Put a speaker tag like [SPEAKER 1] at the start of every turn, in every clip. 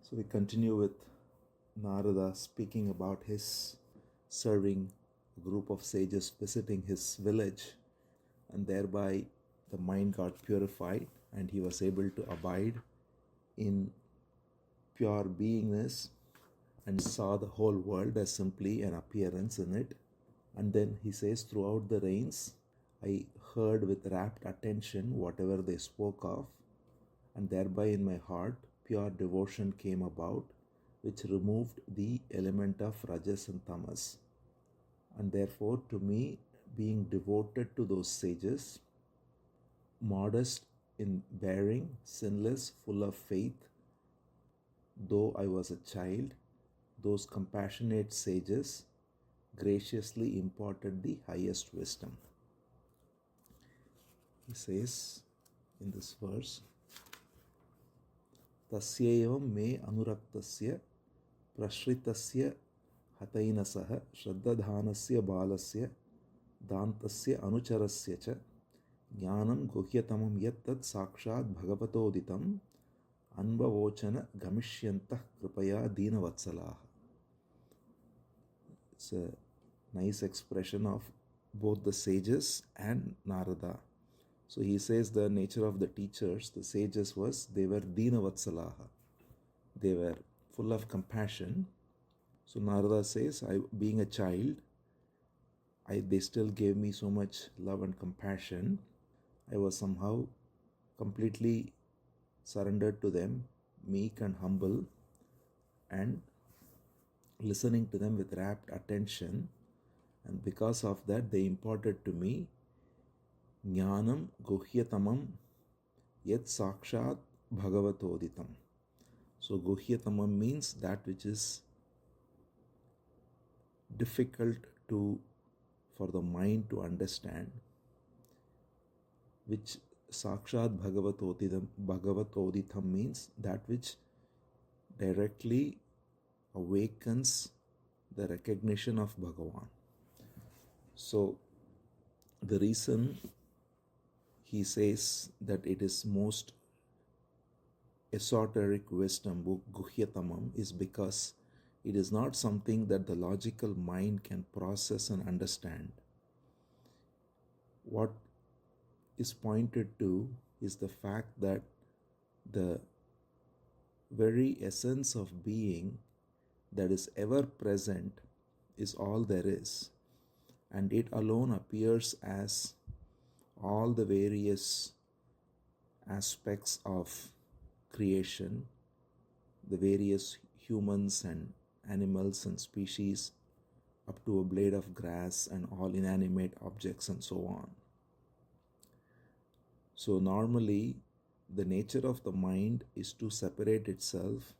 [SPEAKER 1] So we continue with Narada speaking about his serving a group of sages visiting his village, and thereby the mind got purified and he was able to abide in pure beingness and saw the whole world as simply an appearance in it. And then he says, throughout the reigns, I heard with rapt attention whatever they spoke of, and thereby in my heart pure devotion came about, which removed the element of rajas and tamas. And therefore, to me, being devoted to those sages, modest in bearing, sinless, full of faith, though I was a child, those compassionate sages graciously imparted the highest wisdom. He says in this verse, Tasyevam me anuraktasya prashritasya hatainasah shraddadhanasya balasya dantasya anucharasya cha jnanam guhyatamam yat tat sakshat bhagavatoditam anbavochana gamishyantah kripaya deenavatsalaha. It's a nice expression of both the sages and Narada. So he says the nature of the teachers, the sages, they were deenavatsalaha. They were full of compassion. So Narada says, being a child, they still gave me so much love and compassion. I was somehow completely surrendered to them, meek and humble, and listening to them with rapt attention. And because of that, they imparted to me jnanam guhyatamam yet sakshat bhagavatoditam. So guhyatamam means that which is difficult for the mind to understand, which sakshat bhagavatoditam means that which directly awakens the recognition of Bhagavan. So the reason he says that it is most esoteric wisdom, guhyatamam, is because it is not something that the logical mind can process and understand. What is pointed to is the fact that the very essence of being that is ever present is all there is, and it alone appears as all the various aspects of creation, the various humans and animals and species, up to a blade of grass and all inanimate objects and so on. So normally the nature of the mind is to separate itself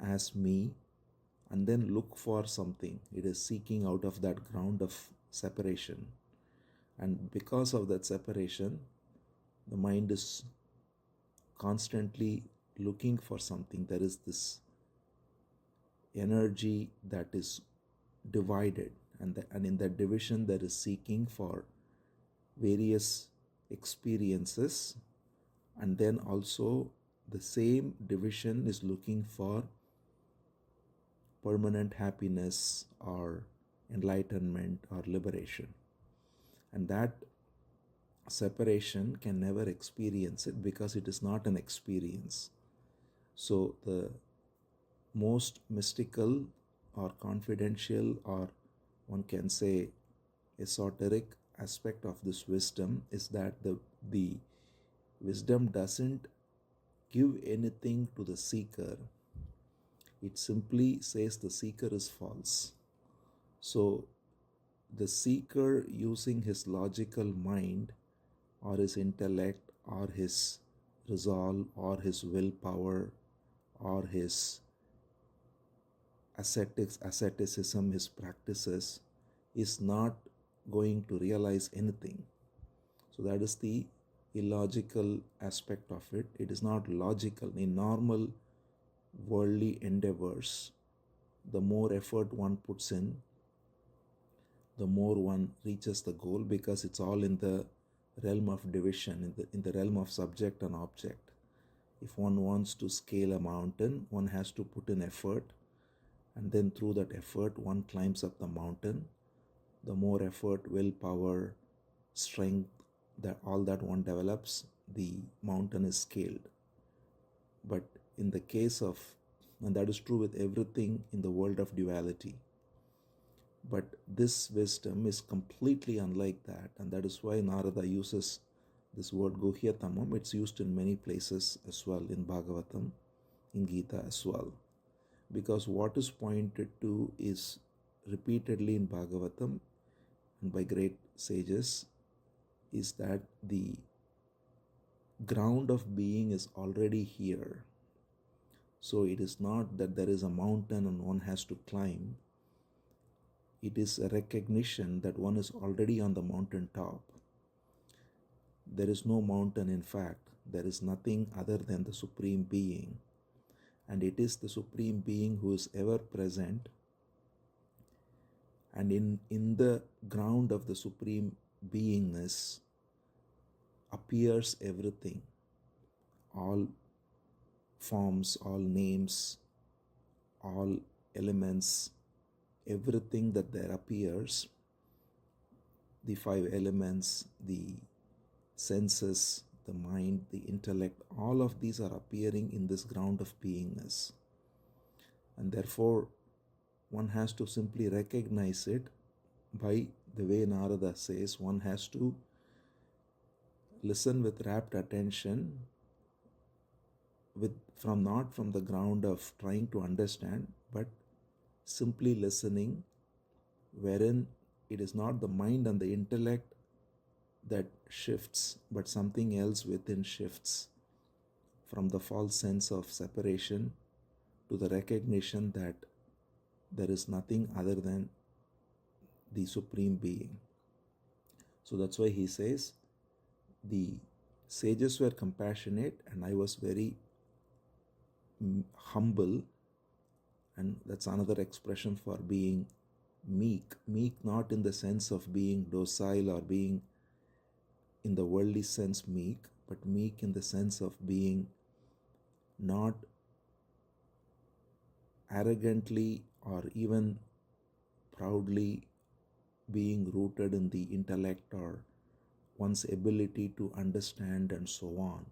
[SPEAKER 1] as me and then look for something. It is seeking out of that ground of separation. And because of that separation, the mind is constantly looking for something. There is this energy that is divided, and in that division there is seeking for various experiences, and then also the same division is looking for permanent happiness or enlightenment or liberation. And that separation can never experience it because it is not an experience. So the most mystical or confidential, or one can say esoteric aspect of this wisdom is that the wisdom doesn't give anything to the seeker. It simply says the seeker is false. So the seeker, using his logical mind or his intellect or his resolve or his willpower or his asceticism, his practices, is not going to realize anything. So that is the illogical aspect of it. It is not logical. In normal worldly endeavors, the more effort one puts in, the more one reaches the goal, because it's all in the realm of division, in the realm of subject and object. If one wants to scale a mountain, one has to put in effort, and then through that effort, one climbs up the mountain. The more effort, willpower, strength, that all that one develops, the mountain is scaled. But in the case of, and that is true with everything in the world of duality, but this wisdom is completely unlike that, and that is why Narada uses this word Guhyatamam. It's used in many places as well, in Bhagavatam, in Gita as well. Because what is pointed to is repeatedly in Bhagavatam and by great sages is that the ground of being is already here. So it is not that there is a mountain and one has to climb. It is a recognition that one is already on the mountain top. There is no mountain, in fact. There is nothing other than the Supreme Being. And it is the Supreme Being who is ever present. And in the ground of the Supreme Beingness appears everything. All forms, all names, all elements, everything that there appears, the five elements, the senses, the mind, the intellect, all of these are appearing in this ground of beingness. And therefore, one has to simply recognize it by the way Narada says, one has to listen with rapt attention, not from the ground of trying to understand, but simply listening, wherein it is not the mind and the intellect that shifts, but something else within shifts from the false sense of separation to the recognition that there is nothing other than the Supreme Being. So that's why he says, the sages were compassionate and I was very humble, and that's another expression for being meek. Meek not in the sense of being docile or being in the worldly sense meek, but meek in the sense of being not arrogantly or even proudly being rooted in the intellect or one's ability to understand and so on,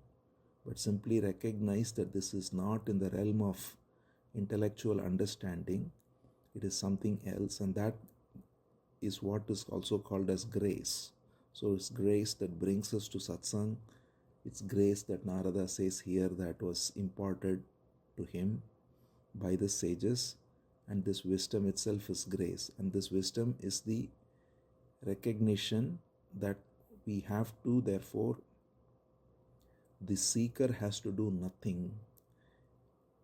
[SPEAKER 1] but simply recognize that this is not in the realm of intellectual understanding, it is something else, and that is what is also called as grace. So it's grace that brings us to satsang. It's grace that Narada says here that was imparted to him by the sages, and this wisdom itself is grace, and this wisdom is the recognition that we have to, therefore the seeker has to do nothing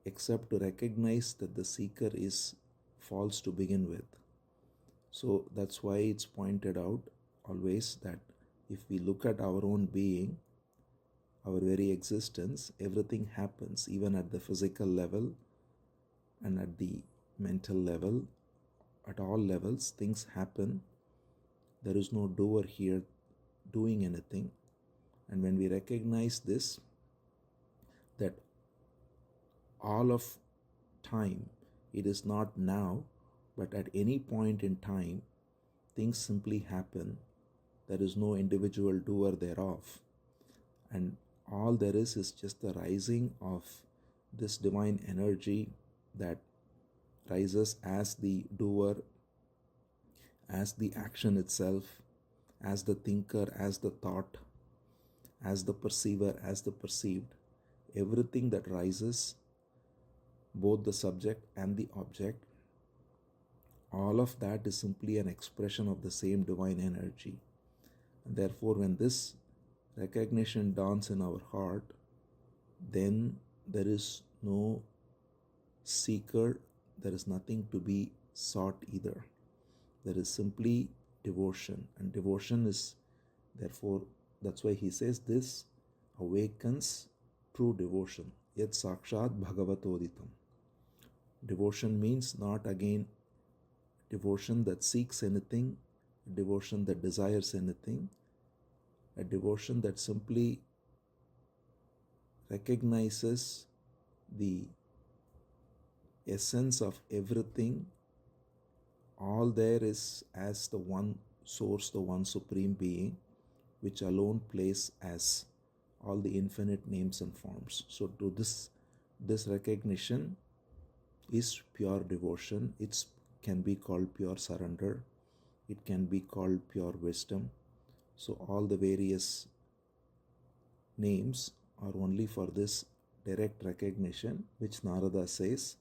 [SPEAKER 1] except to recognize that the seeker is false to begin with. So that's why it's pointed out always that if we look at our own being, our very existence, everything happens, even at the physical level and at the mental level, at all levels, things happen. There is no doer here doing anything. And when we recognize this, that all of time, it is not now, but at any point in time, things simply happen. There is no individual doer thereof. And all there is just the rising of this divine energy that rises as the doer, as the action itself, as the thinker, as the thought, as the perceiver, as the perceived. Everything that rises, both the subject and the object, all of that is simply an expression of the same divine energy. And therefore, when this recognition dawns in our heart, then there is no seeker, there is nothing to be sought either. There is simply devotion, and devotion is, therefore, that's why he says this awakens true devotion. Yet sakshat bhagavatoditam. Devotion means not again devotion that seeks anything, devotion that desires anything, a devotion that simply recognizes the essence of everything. All there is as the one source, the one supreme being, which alone plays as all the infinite names and forms. So to this recognition is pure devotion. It can be called pure surrender. It can be called pure wisdom. So all the various names are only for this direct recognition, which Narada says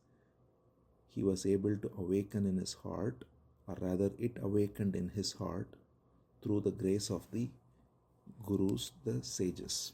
[SPEAKER 1] he was able to awaken in his heart, or rather it awakened in his heart through the grace of the gurus, the sages.